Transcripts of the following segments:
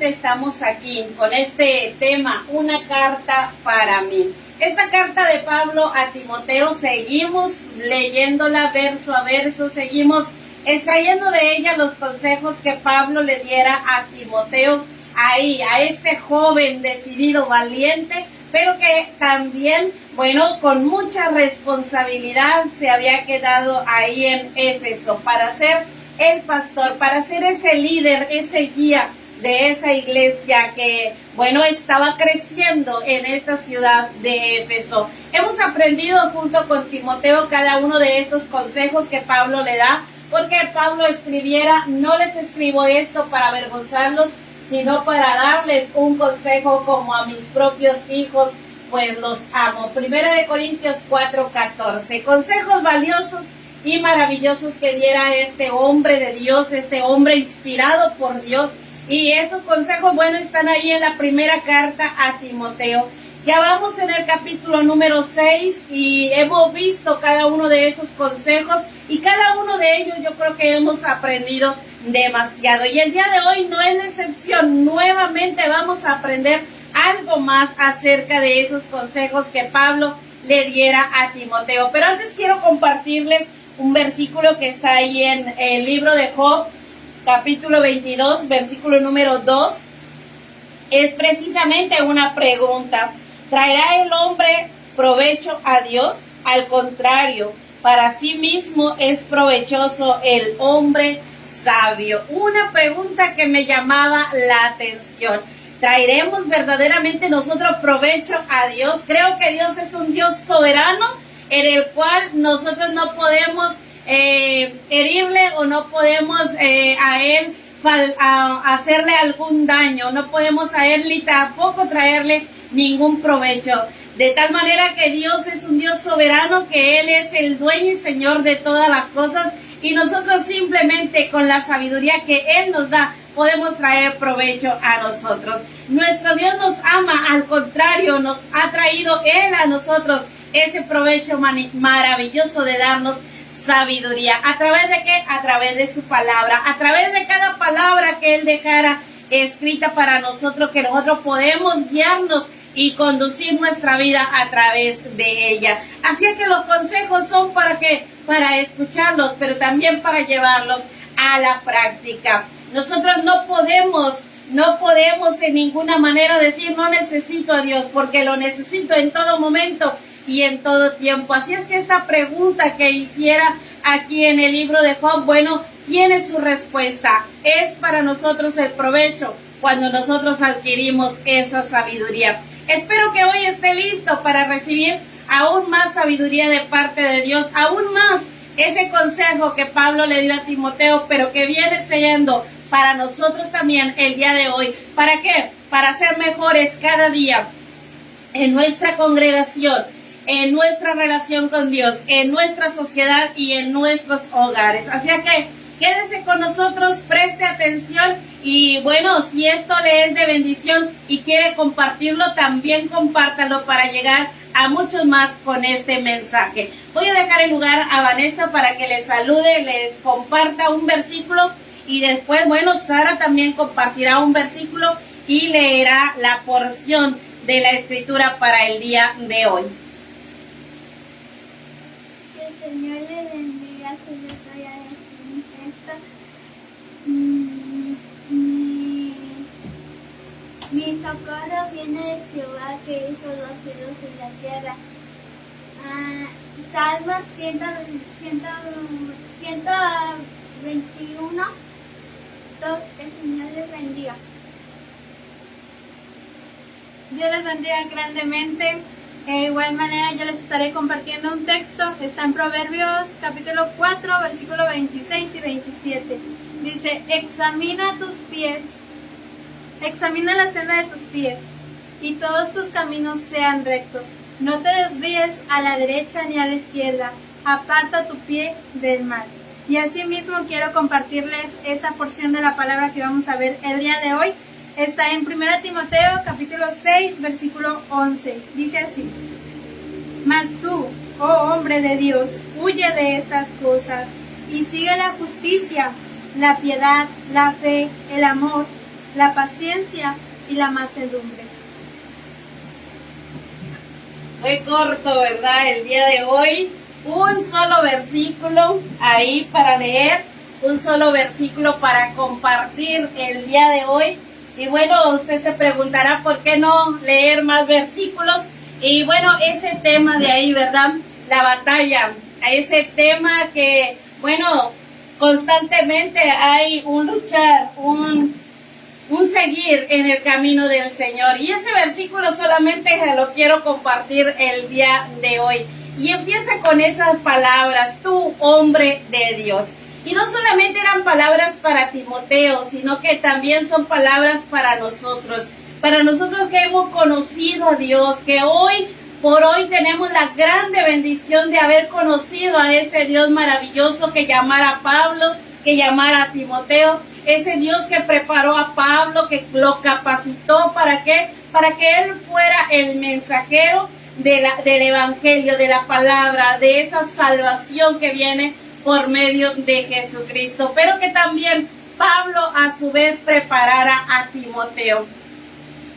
Estamos aquí con este tema, una carta para mí. Esta carta de Pablo a Timoteo, seguimos leyéndola verso a verso, seguimos extrayendo de ella los consejos que Pablo le diera a Timoteo, ahí, a este joven decidido, valiente, pero que también, bueno, con mucha responsabilidad se había quedado ahí en Éfeso para ser el pastor, para ser ese líder, ese guía de esa iglesia que, bueno, estaba creciendo en esta ciudad de Éfeso. Hemos aprendido junto con Timoteo cada uno de estos consejos que Pablo le da, porque Pablo escribiera: no les escribo esto para avergonzarlos, sino para darles un consejo como a mis propios hijos, pues los amo. Primera de Corintios 4:14. Consejos valiosos y maravillosos que diera este hombre de Dios, este hombre inspirado por Dios. Y estos consejos, bueno, están ahí en la primera carta a Timoteo. Ya vamos en el capítulo número 6 y hemos visto cada uno de esos consejos y cada uno de ellos yo creo que hemos aprendido demasiado. Y el día de hoy no es la excepción. Nuevamente vamos a aprender algo más acerca de esos consejos que Pablo le diera a Timoteo. Pero antes quiero compartirles un versículo que está ahí en el libro de Job, capítulo 22, versículo número 2, es precisamente una pregunta. ¿Traerá el hombre provecho a Dios? Al contrario, para sí mismo es provechoso el hombre sabio. Una pregunta que me llamaba la atención. ¿Traeremos verdaderamente nosotros provecho a Dios? Creo que Dios es un Dios soberano en el cual nosotros no podemos herirle o no podemos a Él hacerle algún daño. No podemos a Él ni tampoco traerle ningún provecho. De tal manera que Dios es un Dios soberano, que Él es el dueño y Señor de todas las cosas. Y nosotros simplemente con la sabiduría que Él nos da, podemos traer provecho a nosotros. Nuestro Dios nos ama, al contrario, nos ha traído Él a nosotros ese provecho maravilloso de darnos sabiduría. ¿A través de qué? A través de su palabra, a través de cada palabra que Él dejara escrita para nosotros, que nosotros podemos guiarnos y conducir nuestra vida a través de ella. Así es que los consejos son para escucharlos, pero también para llevarlos a la práctica. Nosotros no podemos en ninguna manera decir no necesito a Dios, porque lo necesito en todo momento y en todo tiempo. Así es que esta pregunta que hiciera aquí en el libro de Job, bueno, tiene su respuesta. Es para nosotros el provecho cuando nosotros adquirimos esa sabiduría. Espero que hoy esté listo para recibir aún más sabiduría de parte de Dios, aún más ese consejo que Pablo le dio a Timoteo, pero que viene siendo para nosotros también el día de hoy. ¿Para qué? Para ser mejores cada día en nuestra congregación, en nuestra relación con Dios, en nuestra sociedad y en nuestros hogares. Así que quédese con nosotros, preste atención y bueno, si esto le es de bendición y quiere compartirlo, también compártalo para llegar a muchos más con este mensaje. Voy a dejar el lugar a Vanessa para que les salude, les comparta un versículo y después, bueno, Sara también compartirá un versículo y leerá la porción de la escritura para el día de hoy. Que el Señor le bendiga, que yo estoy en esto. Mi socorro viene de Jehová, que hizo los cielos y la tierra. Salmos 121, 2. Que el Señor les bendiga. Dios les bendiga grandemente. De igual manera yo les estaré compartiendo un texto. Está en Proverbios capítulo 4, versículo 26 y 27. Dice: examina tus pies, examina la senda de tus pies, y todos tus caminos sean rectos. No te desvíes a la derecha ni a la izquierda. Aparta tu pie del mal. Y asimismo quiero compartirles esta porción de la palabra que vamos a ver el día de hoy. Está en 1 Timoteo capítulo 6, versículo 11. Dice así: mas tú, oh hombre de Dios, huye de estas cosas y sigue la justicia, la piedad, la fe, el amor, la paciencia y la mansedumbre. Muy corto, ¿verdad? El día de hoy, un solo versículo ahí para leer, un solo versículo para compartir el día de hoy. Y bueno, usted se preguntará por qué no leer más versículos. Y bueno, ese tema de ahí, ¿verdad? La batalla, a ese tema que, bueno, constantemente hay un luchar, un seguir en el camino del Señor. Y ese versículo solamente lo quiero compartir el día de hoy. Y empieza con esas palabras: tú, hombre de Dios. Y no solamente eran palabras para Timoteo, sino que también son palabras para nosotros que hemos conocido a Dios, que hoy por hoy tenemos la grande bendición de haber conocido a ese Dios maravilloso que llamara a Pablo, que llamara a Timoteo, ese Dios que preparó a Pablo, que lo capacitó. ¿Para qué? Para que él fuera el mensajero del evangelio, de la palabra, de esa salvación que viene por medio de Jesucristo, pero que también Pablo a su vez preparara a Timoteo,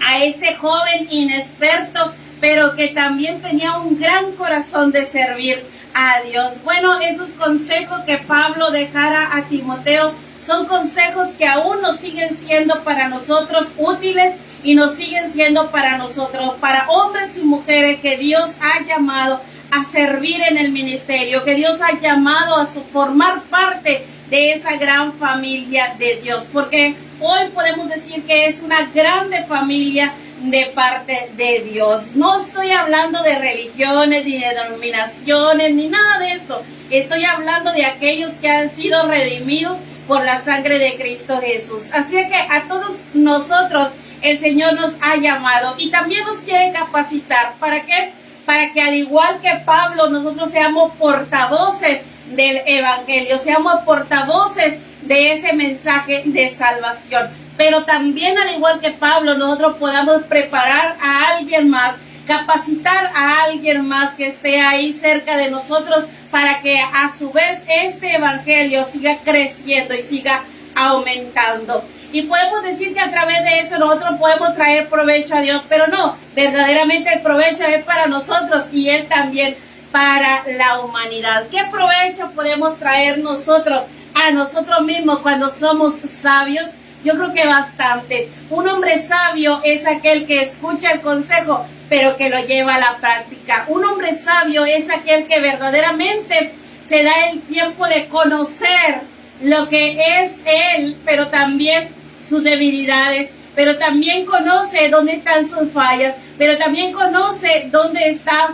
a ese joven inexperto, pero que también tenía un gran corazón de servir a Dios. Bueno, esos consejos que Pablo dejara a Timoteo son consejos que aún nos siguen siendo para nosotros útiles y nos siguen siendo para nosotros, para hombres y mujeres que Dios ha llamado a servir en el ministerio, que Dios ha llamado a formar parte de esa gran familia de Dios, porque hoy podemos decir que es una grande familia de parte de Dios. No estoy hablando de religiones, ni de denominaciones, ni nada de esto. Estoy hablando de aquellos que han sido redimidos por la sangre de Cristo Jesús. Así que a todos nosotros el Señor nos ha llamado y también nos quiere capacitar. ¿Para qué? Para que al igual que Pablo, nosotros seamos portavoces del Evangelio, seamos portavoces de ese mensaje de salvación. Pero también al igual que Pablo, nosotros podamos preparar a alguien más, capacitar a alguien más que esté ahí cerca de nosotros para que a su vez este Evangelio siga creciendo y siga aumentando. Y podemos decir que a través de eso nosotros podemos traer provecho a Dios, pero no, verdaderamente el provecho es para nosotros y es también para la humanidad. ¿Qué provecho podemos traer nosotros a nosotros mismos cuando somos sabios? Yo creo que bastante. Un hombre sabio es aquel que escucha el consejo, pero que lo lleva a la práctica. Un hombre sabio es aquel que verdaderamente se da el tiempo de conocer lo que es él, pero también sus debilidades, pero también conoce dónde están sus fallas, pero también conoce dónde está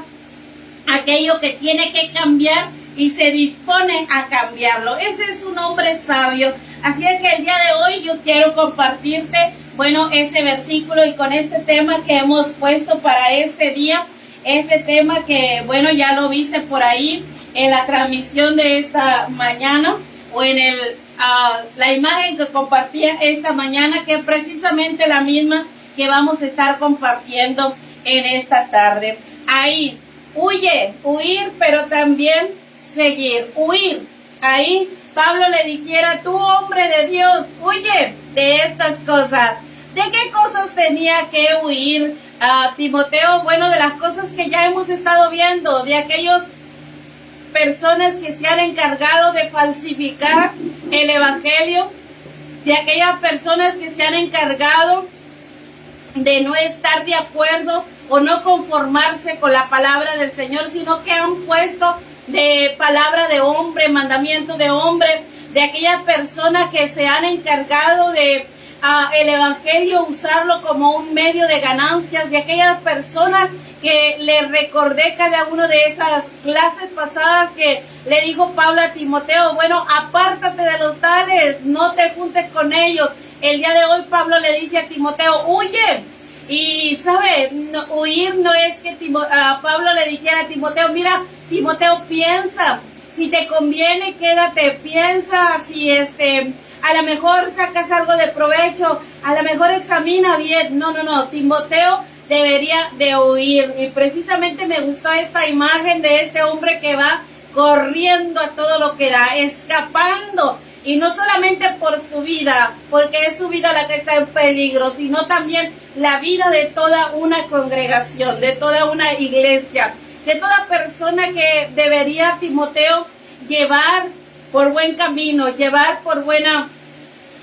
aquello que tiene que cambiar y se dispone a cambiarlo. Ese es un hombre sabio. Así es que el día de hoy yo quiero compartirte, bueno, ese versículo y con este tema que hemos puesto para este día, este tema que, bueno, ya lo viste por ahí en la transmisión de esta mañana o en la imagen que compartía esta mañana, que es precisamente la misma que vamos a estar compartiendo en esta tarde. Ahí, huir, pero también seguir, huir. Ahí Pablo le dijera, tú hombre de Dios, huye de estas cosas. ¿De qué cosas tenía que huir a Timoteo? Bueno, de las cosas que ya hemos estado viendo, de aquellas personas que se han encargado de falsificar el Evangelio, de aquellas personas que se han encargado de no estar de acuerdo o no conformarse con la palabra del Señor, sino que han puesto de palabra de hombre, mandamiento de hombre, de aquellas personas que se han encargado de el Evangelio usarlo como un medio de ganancias, de aquellas personas que le recordé cada una de esas clases pasadas que le dijo Pablo a Timoteo, bueno, apártate de los tales, no te juntes con ellos. El día de hoy Pablo le dice a Timoteo, huye. Y sabe, huir no es que Pablo le dijera a Timoteo, mira, Timoteo, piensa, si te conviene, quédate, piensa, si a lo mejor sacas algo de provecho, a lo mejor examina bien. No, Timoteo debería de huir. Y precisamente me gustó esta imagen de este hombre que va corriendo a todo lo que da, escapando. Y no solamente por su vida, porque es su vida la que está en peligro, sino también la vida de toda una congregación, de toda una iglesia, de toda persona que debería Timoteo llevar por buen camino, llevar por buena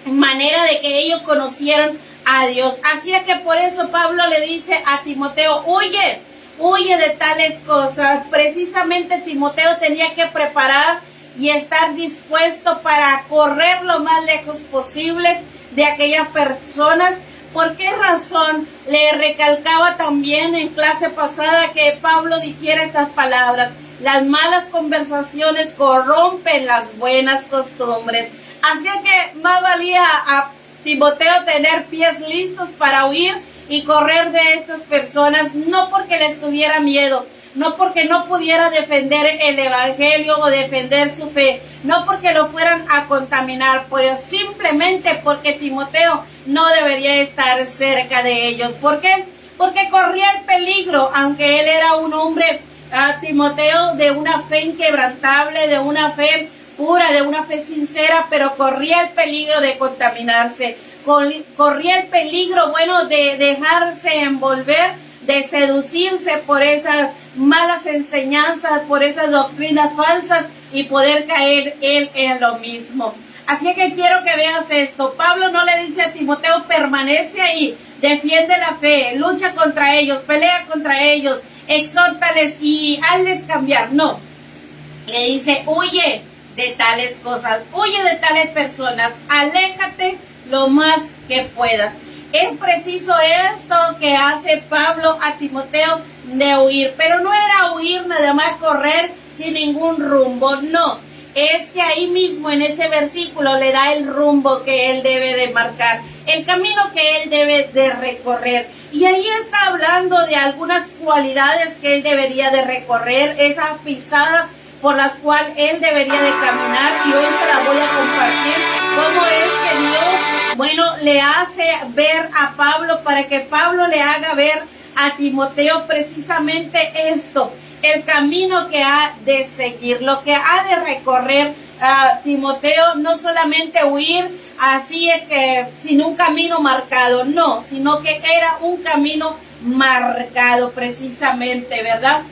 manera de que ellos conocieran a Dios. Así es que por eso Pablo le dice a Timoteo, huye de tales cosas. Precisamente Timoteo tenía que preparar y estar dispuesto para correr lo más lejos posible de aquellas personas. ¿Por qué razón? Le recalcaba también en clase pasada que Pablo dijera estas palabras: las malas conversaciones corrompen las buenas costumbres. Así que más valía a Timoteo tener pies listos para huir y correr de estas personas, no porque les tuviera miedo, no porque no pudiera defender el Evangelio o defender su fe, no porque lo fueran a contaminar, pero simplemente porque Timoteo no debería estar cerca de ellos. ¿Por qué? Porque corría el peligro, aunque él era un hombre, Timoteo, de una fe inquebrantable, de una fe pura, de una fe sincera, pero corría el peligro de contaminarse, corría el peligro, bueno, de dejarse envolver, de seducirse por esas malas enseñanzas, por esas doctrinas falsas y poder caer él en lo mismo. Así que quiero que veas esto. Pablo no le dice a Timoteo, permanece ahí, defiende la fe, lucha contra ellos, pelea contra ellos, exhórtales y hazles cambiar. No, le dice, huye de tales cosas, huye de tales personas, aléjate lo más que puedas. Es preciso esto que hace Pablo a Timoteo de huir, pero no era huir nada más correr sin ningún rumbo, no. Es que ahí mismo en ese versículo le da el rumbo que él debe de marcar, el camino que él debe de recorrer. Y ahí está hablando de algunas cualidades que él debería de recorrer, esas pisadas por las cuales él debería de caminar, y hoy se las voy a compartir. Cómo es que Dios, le hace ver a Pablo para que Pablo le haga ver a Timoteo precisamente esto, el camino que ha de seguir, lo que ha de recorrer a Timoteo, no solamente huir así es que sin un camino marcado, no, sino que era un camino marcado precisamente, ¿verdad?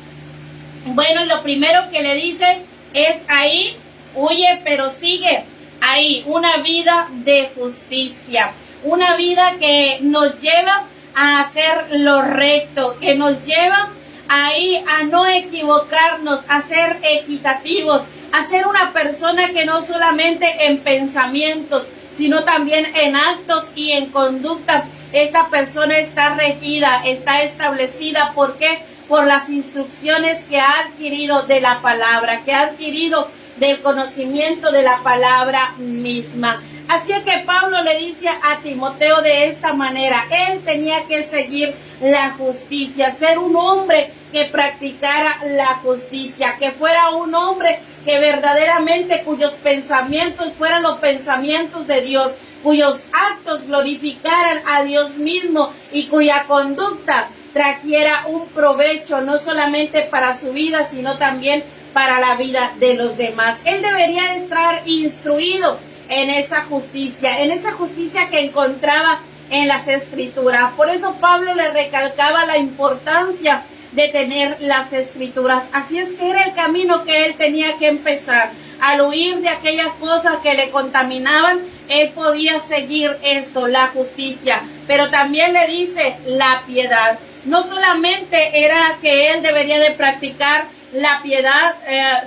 Bueno, y lo primero que le dice es ahí, huye, pero sigue ahí, una vida de justicia, una vida que nos lleva a hacer lo recto, que nos lleva ahí a no equivocarnos, a ser equitativos, a ser una persona que no solamente en pensamientos, sino también en actos y en conducta, esta persona está regida, está establecida. ¿Por qué? Por las instrucciones que ha adquirido de la palabra, que ha adquirido del conocimiento de la palabra misma. Así que Pablo le dice a Timoteo de esta manera, él tenía que seguir la justicia, ser un hombre que practicara la justicia, que fuera un hombre que verdaderamente cuyos pensamientos fueran los pensamientos de Dios, cuyos actos glorificaran a Dios mismo y cuya conducta trajera un provecho no solamente para su vida, sino también para la vida de los demás. Él debería estar instruido en esa justicia que encontraba en las Escrituras. Por eso Pablo le recalcaba la importancia de tener las Escrituras. Así es que era el camino que él tenía que empezar. Al huir de aquellas cosas que le contaminaban, él podía seguir esto, la justicia. Pero también le dice la piedad. No solamente era que él debería de practicar la piedad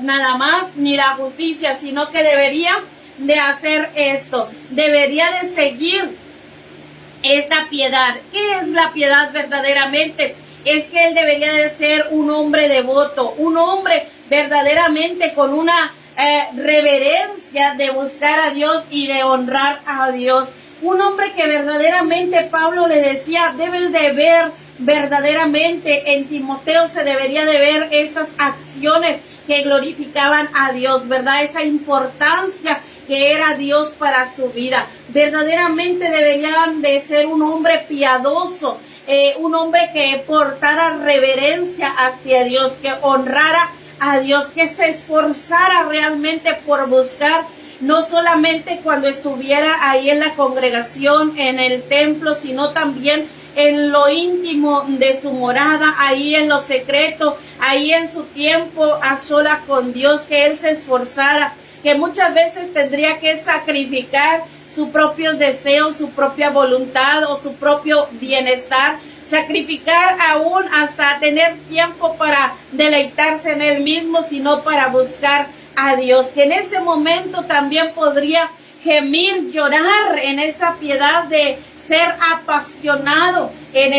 nada más, ni la justicia, sino que debería de hacer esto, debería de seguir esta piedad. ¿Qué es la piedad verdaderamente? Es que él debería de ser un hombre devoto, un hombre verdaderamente con una reverencia de buscar a Dios y de honrar a Dios. Un hombre que verdaderamente, Pablo le decía, debes de ver verdaderamente en Timoteo, se debería de ver estas acciones que glorificaban a Dios, ¿verdad? Esa importancia que era Dios para su vida. Verdaderamente deberían de ser un hombre piadoso, un hombre que portara reverencia hacia Dios, que honrara a Dios, que se esforzara realmente por buscar, no solamente cuando estuviera ahí en la congregación, en el templo, sino también en lo íntimo de su morada, ahí en lo secreto, ahí en su tiempo a solas con Dios, que él se esforzara, que muchas veces tendría que sacrificar sus propios deseos, su propia voluntad o su propio bienestar, sacrificar aún hasta tener tiempo para deleitarse en él mismo, sino para buscar a Dios, que en ese momento también podría gemir, llorar en esa piedad de ser apasionado en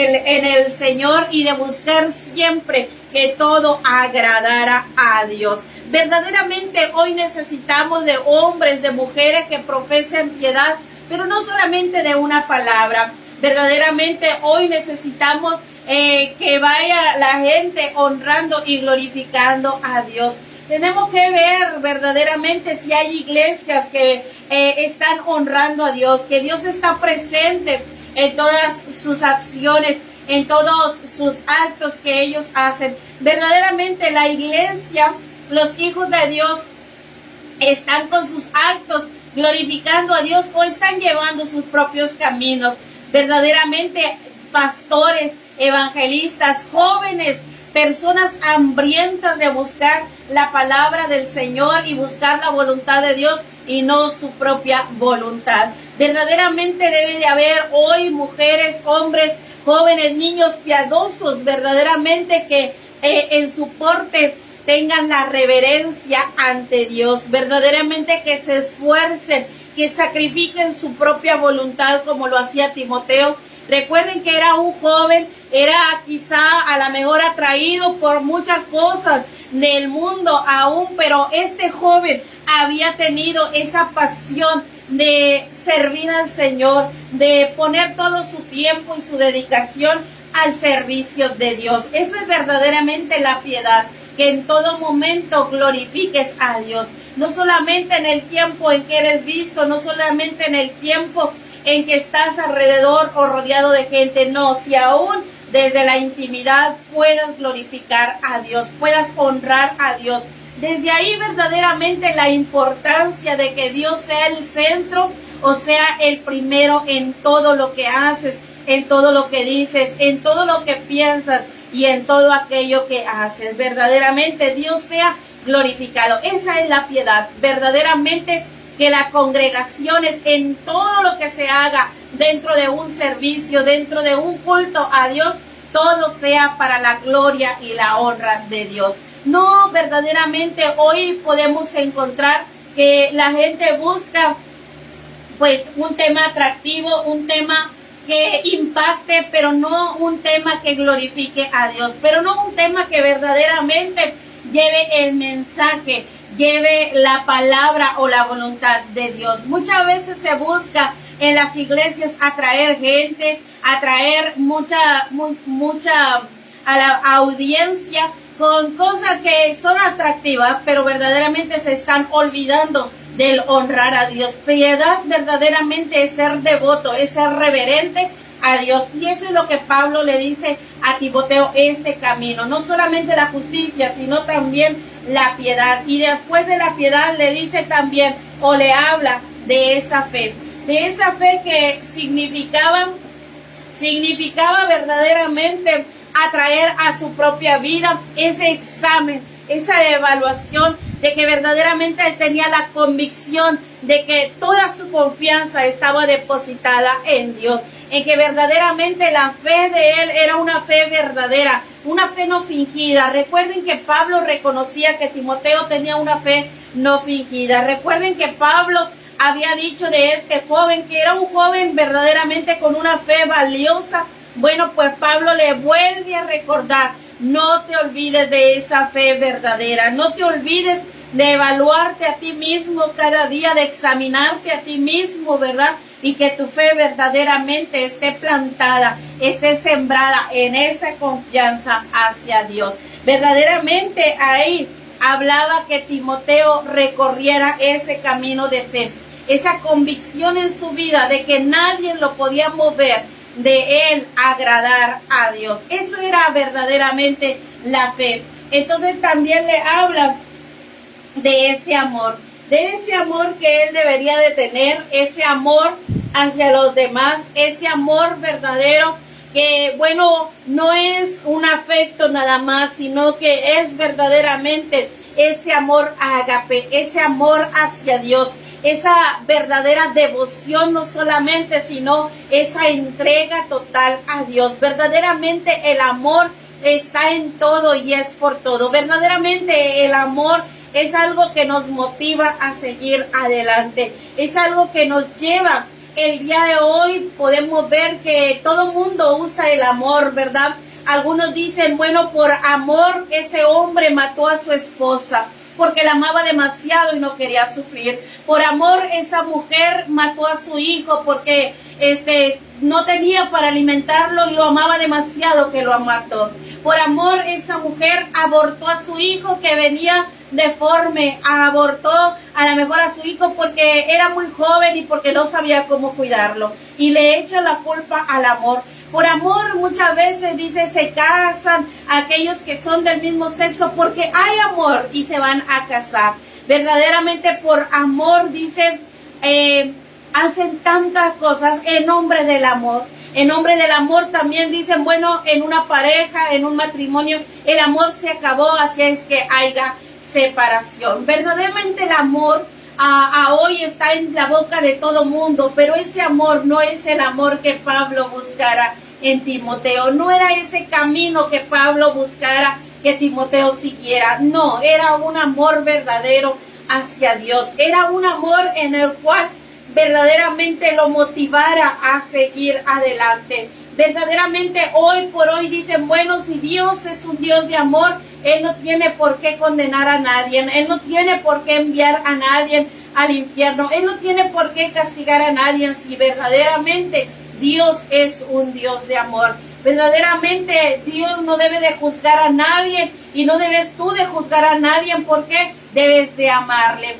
el Señor y de buscar siempre que todo agradara a Dios. Verdaderamente hoy necesitamos de hombres, de mujeres que profesen piedad, pero no solamente de una palabra. Verdaderamente hoy necesitamos que vaya la gente honrando y glorificando a Dios. Tenemos que ver verdaderamente si hay iglesias que están honrando a Dios, que Dios está presente en todas sus acciones, en todos sus actos que ellos hacen. Verdaderamente la iglesia, los hijos de Dios, están con sus actos glorificando a Dios o están llevando sus propios caminos. Verdaderamente pastores, evangelistas, jóvenes, personas hambrientas de buscar la palabra del Señor y buscar la voluntad de Dios, y no su propia voluntad. Verdaderamente debe de haber hoy mujeres, hombres, jóvenes, niños piadosos, verdaderamente que en su porte tengan la reverencia ante Dios, verdaderamente que se esfuercen, que sacrifiquen su propia voluntad como lo hacía Timoteo. Recuerden que era un joven, era quizá a lo mejor atraído por muchas cosas del mundo aún, pero este joven había tenido esa pasión de servir al Señor, de poner todo su tiempo y su dedicación al servicio de Dios. Eso es verdaderamente la piedad, que en todo momento glorifiques a Dios, no solamente en el tiempo en que eres visto, no solamente en el tiempo en que estás alrededor o rodeado de gente, no, si aún desde la intimidad puedas glorificar a Dios, puedas honrar a Dios. Desde ahí verdaderamente la importancia de que Dios sea el centro, o sea el primero en todo lo que haces, en todo lo que dices, en todo lo que piensas y en todo aquello que haces. Verdaderamente Dios sea glorificado. Esa es la piedad. Verdaderamente que las congregaciones, en todo lo que se haga dentro de un servicio, dentro de un culto a Dios, todo sea para la gloria y la honra de Dios. No, verdaderamente hoy podemos encontrar que la gente busca pues un tema atractivo, un tema que impacte, pero no un tema que glorifique a Dios, pero no un tema que verdaderamente lleve el mensaje, lleve la palabra o la voluntad de Dios. Muchas veces se busca en las iglesias atraer gente, atraer mucha a la audiencia con cosas que son atractivas, pero verdaderamente se están olvidando del honrar a Dios. Piedad verdaderamente es ser devoto, es ser reverente a Dios. Y eso es lo que Pablo le dice a Timoteo, este camino. No solamente la justicia, sino también la piedad. Y después de la piedad le dice también, o le habla de esa fe que significaba verdaderamente atraer a su propia vida ese examen, esa evaluación de que verdaderamente él tenía la convicción de que toda su confianza estaba depositada en Dios, en que verdaderamente la fe de él era una fe verdadera, una fe no fingida. Recuerden que Pablo reconocía que Timoteo tenía una fe no fingida. Recuerden que Pablo había dicho de este joven que era un joven verdaderamente con una fe valiosa. Bueno, pues Pablo le vuelve a recordar, no te olvides de esa fe verdadera, no te olvides de evaluarte a ti mismo cada día, de examinarte a ti mismo, ¿verdad? Y que tu fe verdaderamente esté plantada, esté sembrada en esa confianza hacia Dios. Verdaderamente ahí hablaba que Timoteo recorriera ese camino de fe, esa convicción en su vida de que nadie lo podía mover de él agradar a Dios. Eso era verdaderamente la fe. Entonces también le habla de ese amor que él debería de tener, ese amor hacia los demás, ese amor verdadero que, bueno, no es un afecto nada más, sino que es verdaderamente ese amor ágape, ese amor hacia Dios, esa verdadera devoción, no solamente, sino esa entrega total a Dios. Verdaderamente el amor está en todo y es por todo. Verdaderamente el amor es algo que nos motiva a seguir adelante, es algo que nos lleva. El día de hoy podemos ver que todo mundo usa el amor, ¿verdad? Algunos dicen, bueno, por amor ese hombre mató a su esposa, porque la amaba demasiado y no quería sufrir. Por amor esa mujer mató a su hijo porque no tenía para alimentarlo y lo amaba demasiado que lo mató. Por amor esa mujer abortó a su hijo que venía deforme, abortó a lo mejor a su hijo porque era muy joven y porque no sabía cómo cuidarlo, y le echa la culpa al amor. Por amor muchas veces dice se casan aquellos que son del mismo sexo porque hay amor y se van a casar. Verdaderamente por amor dice hacen tantas cosas en nombre del amor. En nombre del amor también dicen, bueno, en una pareja, en un matrimonio, el amor se acabó, así es que haya separación. Verdaderamente el amor a hoy está en la boca de todo mundo, pero ese amor no es el amor que Pablo buscara en Timoteo, no era ese camino que Pablo buscara que Timoteo siguiera, no, era un amor verdadero hacia Dios, era un amor en el cual verdaderamente lo motivara a seguir adelante. Verdaderamente hoy por hoy dicen, bueno, si Dios es un Dios de amor, Él no tiene por qué condenar a nadie, Él no tiene por qué enviar a nadie al infierno, Él no tiene por qué castigar a nadie si verdaderamente Dios es un Dios de amor. Verdaderamente Dios no debe de juzgar a nadie y no debes tú de juzgar a nadie porque debes de amarle.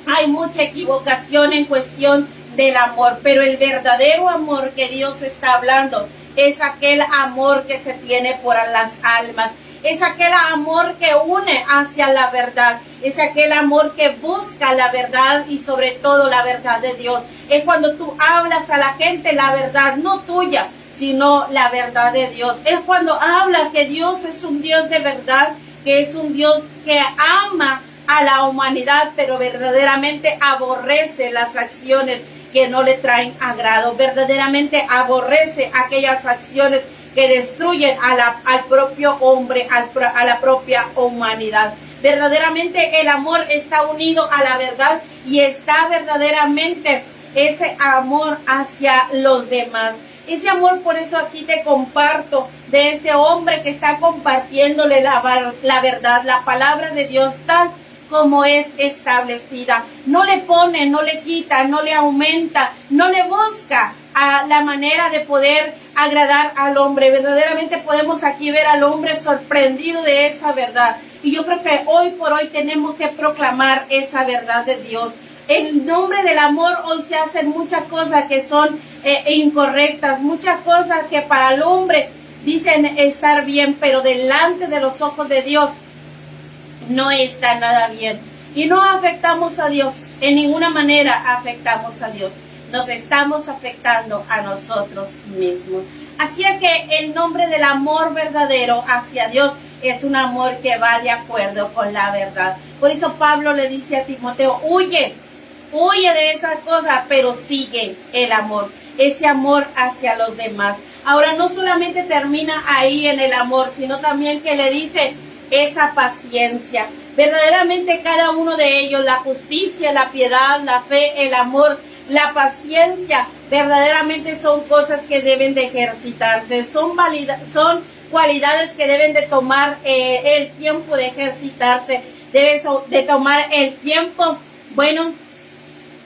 Hay mucha equivocación en cuestión del amor, pero el verdadero amor que Dios está hablando es aquel amor que se tiene por las almas, es aquel amor que une hacia la verdad, es aquel amor que busca la verdad y sobre todo la verdad de Dios. Es cuando tú hablas a la gente la verdad, no tuya, sino la verdad de Dios. Es cuando hablas que Dios es un Dios de verdad, que es un Dios que ama a la humanidad, pero verdaderamente aborrece las acciones que no le traen agrado, verdaderamente aborrece aquellas acciones que destruyen al propio hombre, a la propia humanidad. Verdaderamente el amor está unido a la verdad y está verdaderamente ese amor hacia los demás. Ese amor, por eso aquí te comparto de este hombre que está compartiéndole la verdad, la palabra de Dios tal como es establecida. No le pone, no le quita, no le aumenta, no le busca a la manera de poder agradar al hombre. Verdaderamente podemos aquí ver al hombre sorprendido de esa verdad. Y yo creo que hoy por hoy tenemos que proclamar esa verdad de Dios. En nombre del amor hoy se hacen muchas cosas que son incorrectas, muchas cosas que para el hombre dicen estar bien, pero delante de los ojos de Dios no está nada bien. Y no afectamos a Dios, en ninguna manera afectamos a Dios. Nos estamos afectando a nosotros mismos. Así que el nombre del amor verdadero hacia Dios es un amor que va de acuerdo con la verdad. Por eso Pablo le dice a Timoteo, huye de esas cosas, pero sigue el amor, ese amor hacia los demás. Ahora no solamente termina ahí en el amor, sino también que le dice esa paciencia. Verdaderamente cada uno de ellos, la justicia, la piedad, la fe, el amor, la paciencia, verdaderamente son cosas que deben de ejercitarse, son cualidades que deben de tomar el tiempo de ejercitarse, debes de tomar el tiempo,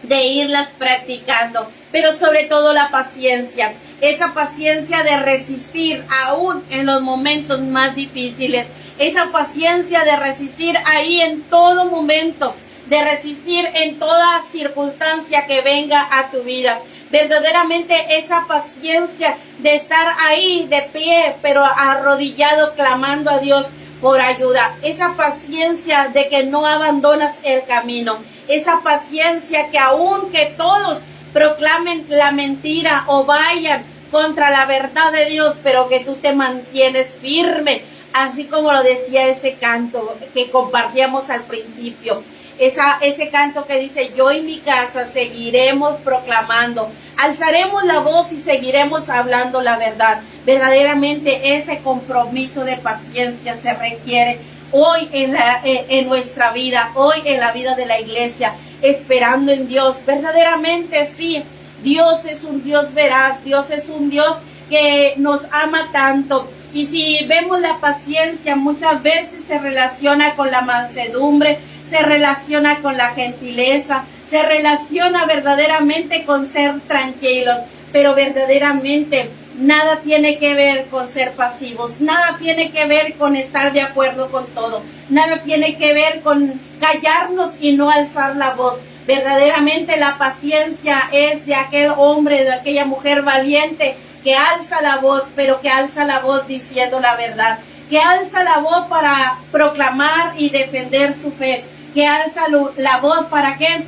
de irlas practicando, pero sobre todo la paciencia, esa paciencia de resistir aún en los momentos más difíciles, esa paciencia de resistir ahí en todo momento, de resistir en toda circunstancia que venga a tu vida. Verdaderamente esa paciencia de estar ahí de pie, pero arrodillado clamando a Dios por ayuda. Esa paciencia de que no abandonas el camino. Esa paciencia que aunque todos proclamen la mentira o vayan contra la verdad de Dios, pero que tú te mantienes firme, así como lo decía ese canto que compartíamos al principio. Ese canto que dice, yo y mi casa seguiremos proclamando, alzaremos la voz y seguiremos hablando la verdad. Verdaderamente ese compromiso de paciencia se requiere hoy en nuestra vida, hoy en la vida de la iglesia, esperando en Dios. Verdaderamente sí, Dios es un Dios veraz, Dios es un Dios que nos ama tanto. Y si vemos la paciencia, muchas veces se relaciona con la mansedumbre, se relaciona con la gentileza, se relaciona verdaderamente con ser tranquilos, pero verdaderamente nada tiene que ver con ser pasivos, nada tiene que ver con estar de acuerdo con todo, nada tiene que ver con callarnos y no alzar la voz. Verdaderamente la paciencia es de aquel hombre, de aquella mujer valiente que alza la voz, pero que alza la voz diciendo la verdad, que alza la voz para proclamar y defender su fe, que alza la voz ¿para qué?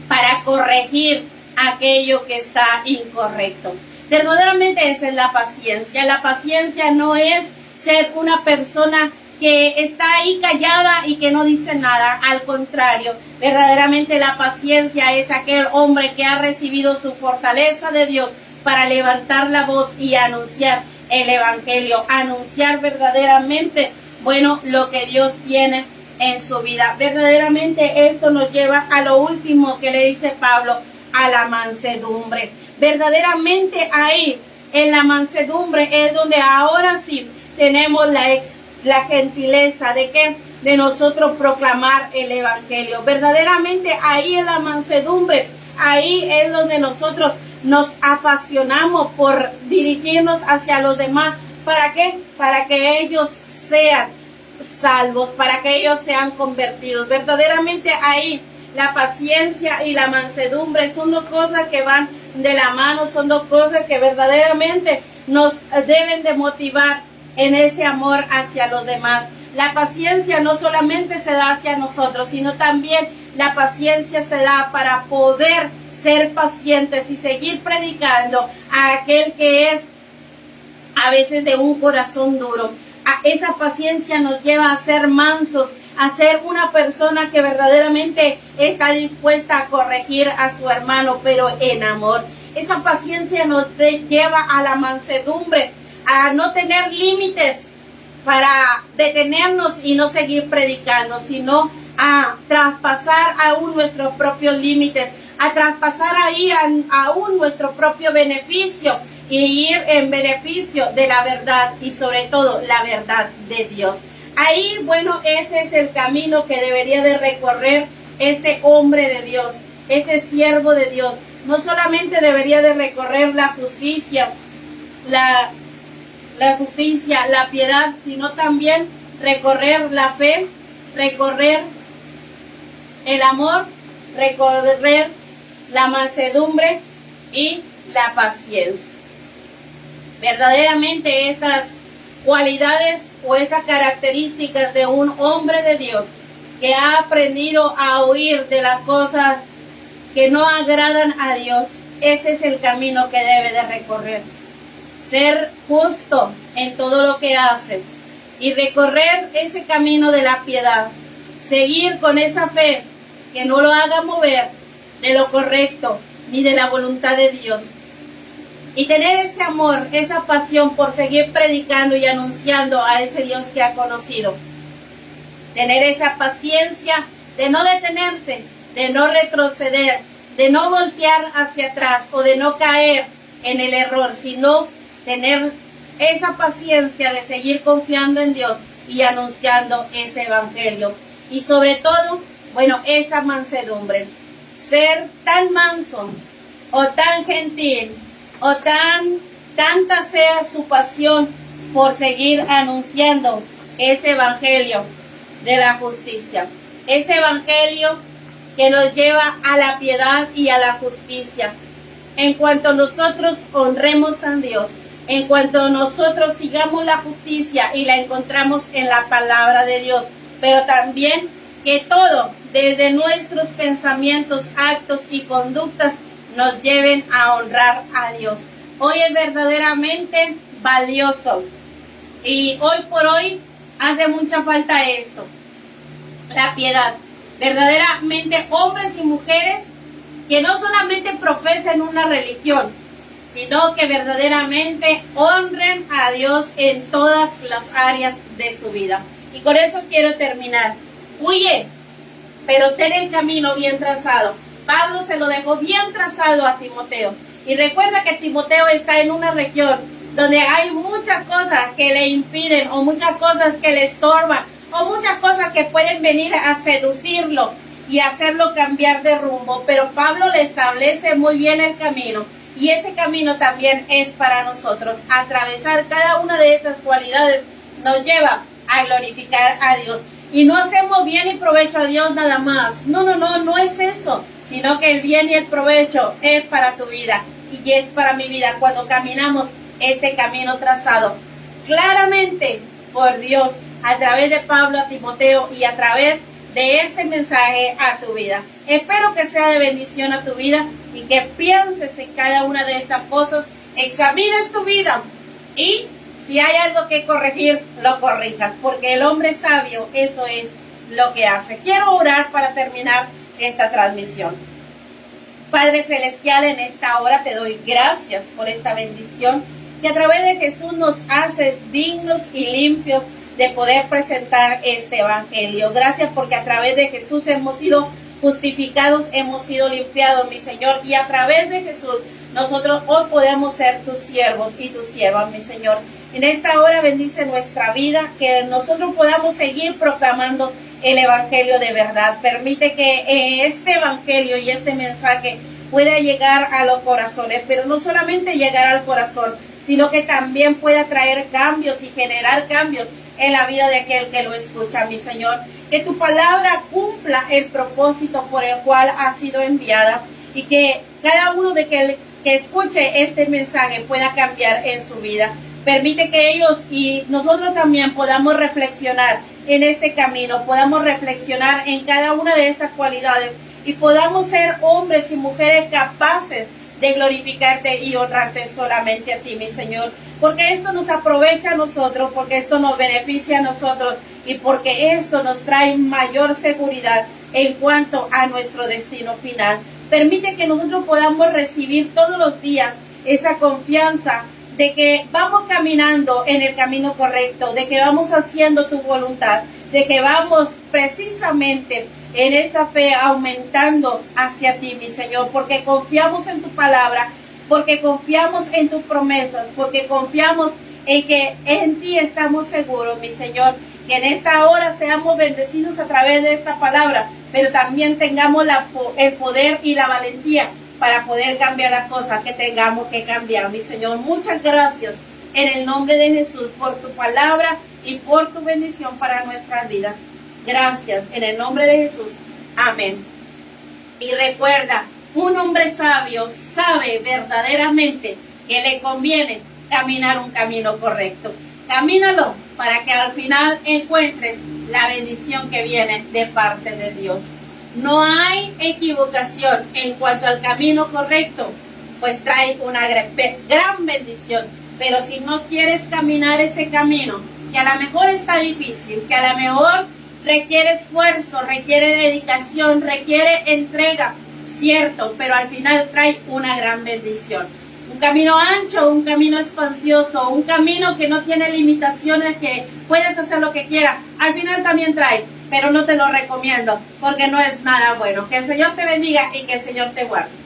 Para corregir aquello que está incorrecto. Verdaderamente esa es la paciencia. La paciencia no es ser una persona que está ahí callada y que no dice nada. Al contrario, verdaderamente la paciencia es aquel hombre que ha recibido su fortaleza de Dios para levantar la voz y anunciar el evangelio, anunciar verdaderamente, bueno, lo que Dios tiene en su vida. Verdaderamente esto nos lleva a lo último que le dice Pablo, a la mansedumbre. Verdaderamente ahí, en la mansedumbre, es donde ahora sí tenemos la gentileza de que de nosotros proclamar el evangelio. Verdaderamente ahí en la mansedumbre, ahí es donde nosotros nos apasionamos por dirigirnos hacia los demás. ¿Para qué? Para que ellos sean salvos, para que ellos sean convertidos. Verdaderamente ahí la paciencia y la mansedumbre son dos cosas que van de la mano, son dos cosas que verdaderamente nos deben de motivar en ese amor hacia los demás. La paciencia no solamente se da hacia nosotros, sino también la paciencia se da para poder ser pacientes y seguir predicando a aquel que es a veces de un corazón duro. Esa paciencia nos lleva a ser mansos, a ser una persona que verdaderamente está dispuesta a corregir a su hermano, pero en amor. Esa paciencia nos lleva a la mansedumbre, a no tener límites para detenernos y no seguir predicando, sino a traspasar aún nuestros propios límites, a traspasar ahí aún nuestro propio beneficio y ir en beneficio de la verdad y sobre todo la verdad de Dios. Ahí, bueno, este es el camino que debería de recorrer este hombre de Dios, este siervo de Dios. No solamente debería de recorrer la justicia, la justicia, la piedad, sino también recorrer la fe, recorrer el amor, recorrer la mansedumbre y la paciencia. Verdaderamente estas cualidades o estas características de un hombre de Dios que ha aprendido a huir de las cosas que no agradan a Dios, este es el camino que debe de recorrer. Ser justo en todo lo que hace y recorrer ese camino de la piedad, seguir con esa fe que no lo haga mover de lo correcto ni de la voluntad de Dios, y tener ese amor, esa pasión por seguir predicando y anunciando a ese Dios que ha conocido. Tener esa paciencia de no detenerse, de no retroceder, de no voltear hacia atrás o de no caer en el error, sino tener esa paciencia de seguir confiando en Dios y anunciando ese evangelio. Y sobre todo, bueno, esa mansedumbre. Ser tan manso o tan gentil o tanta sea su pasión por seguir anunciando ese evangelio de la justicia. Ese evangelio que nos lleva a la piedad y a la justicia. En cuanto nosotros honremos a Dios, en cuanto nosotros sigamos la justicia y la encontramos en la palabra de Dios, pero también que todo, desde nuestros pensamientos, actos y conductas, nos lleven a honrar a Dios. Hoy es verdaderamente valioso y hoy por hoy hace mucha falta esto, la piedad. Verdaderamente hombres y mujeres que no solamente profesen una religión, sino que verdaderamente honren a Dios en todas las áreas de su vida. Y con eso quiero terminar. Huye, pero ten el camino bien trazado. Pablo se lo dejó bien trazado a Timoteo. Y recuerda que Timoteo está en una región donde hay muchas cosas que le impiden o muchas cosas que le estorban o muchas cosas que pueden venir a seducirlo y hacerlo cambiar de rumbo. Pero Pablo le establece muy bien el camino y ese camino también es para nosotros. Atravesar cada una de estas cualidades nos lleva a glorificar a Dios. Y no hacemos bien y provecho a Dios nada más. No es eso. Sino que el bien y el provecho es para tu vida y es para mi vida cuando caminamos este camino trazado claramente por Dios a través de Pablo a Timoteo y a través de este mensaje a tu vida. Espero que sea de bendición a tu vida y que pienses en cada una de estas cosas, examines tu vida y Si hay algo que corregir, lo corrijas, porque el hombre sabio, eso es lo que hace. Quiero orar para terminar esta transmisión. Padre Celestial, en esta hora te doy gracias por esta bendición que a través de Jesús nos haces dignos y limpios de poder presentar este evangelio. Gracias porque a través de Jesús hemos sido justificados, hemos sido limpiados, mi Señor, y a través de Jesús nosotros hoy podemos ser tus siervos y tus siervas, mi Señor. En esta hora bendice nuestra vida, que nosotros podamos seguir proclamando el evangelio de verdad. Permite que este evangelio y este mensaje pueda llegar a los corazones, pero no solamente llegar al corazón, sino que también pueda traer cambios y generar cambios en la vida de aquel que lo escucha, mi Señor. Que tu palabra cumpla el propósito por el cual ha sido enviada y que cada uno de que escuche este mensaje pueda cambiar en su vida. Permite que ellos y nosotros también podamos reflexionar en este camino, podamos reflexionar en cada una de estas cualidades y podamos ser hombres y mujeres capaces de glorificarte y honrarte solamente a ti, mi Señor, porque esto nos aprovecha a nosotros, porque esto nos beneficia a nosotros y porque esto nos trae mayor seguridad en cuanto a nuestro destino final. Permite que nosotros podamos recibir todos los días esa confianza de que vamos caminando en el camino correcto, de que vamos haciendo tu voluntad, de que vamos precisamente en esa fe aumentando hacia ti, mi Señor, porque confiamos en tu palabra, porque confiamos en tus promesas, porque confiamos en que en ti estamos seguros, mi Señor, que en esta hora seamos bendecidos a través de esta palabra, pero también tengamos el poder y la valentía para poder cambiar las cosas que tengamos que cambiar, mi Señor. Muchas gracias en el nombre de Jesús por tu palabra y por tu bendición para nuestras vidas. Gracias en el nombre de Jesús. Amén. Y recuerda, un hombre sabio sabe verdaderamente que le conviene caminar un camino correcto. Camínalo para que al final encuentres la bendición que viene de parte de Dios. No hay equivocación en cuanto al camino correcto, pues trae una gran bendición. Pero si no quieres caminar ese camino, que a lo mejor está difícil, que a lo mejor requiere esfuerzo, requiere dedicación, requiere entrega, cierto, pero al final trae una gran bendición. Un camino ancho, un camino espacioso, un camino que no tiene limitaciones, que puedes hacer lo que quieras, al final también trae, pero no te lo recomiendo porque no es nada bueno. Que el Señor te bendiga y que el Señor te guarde.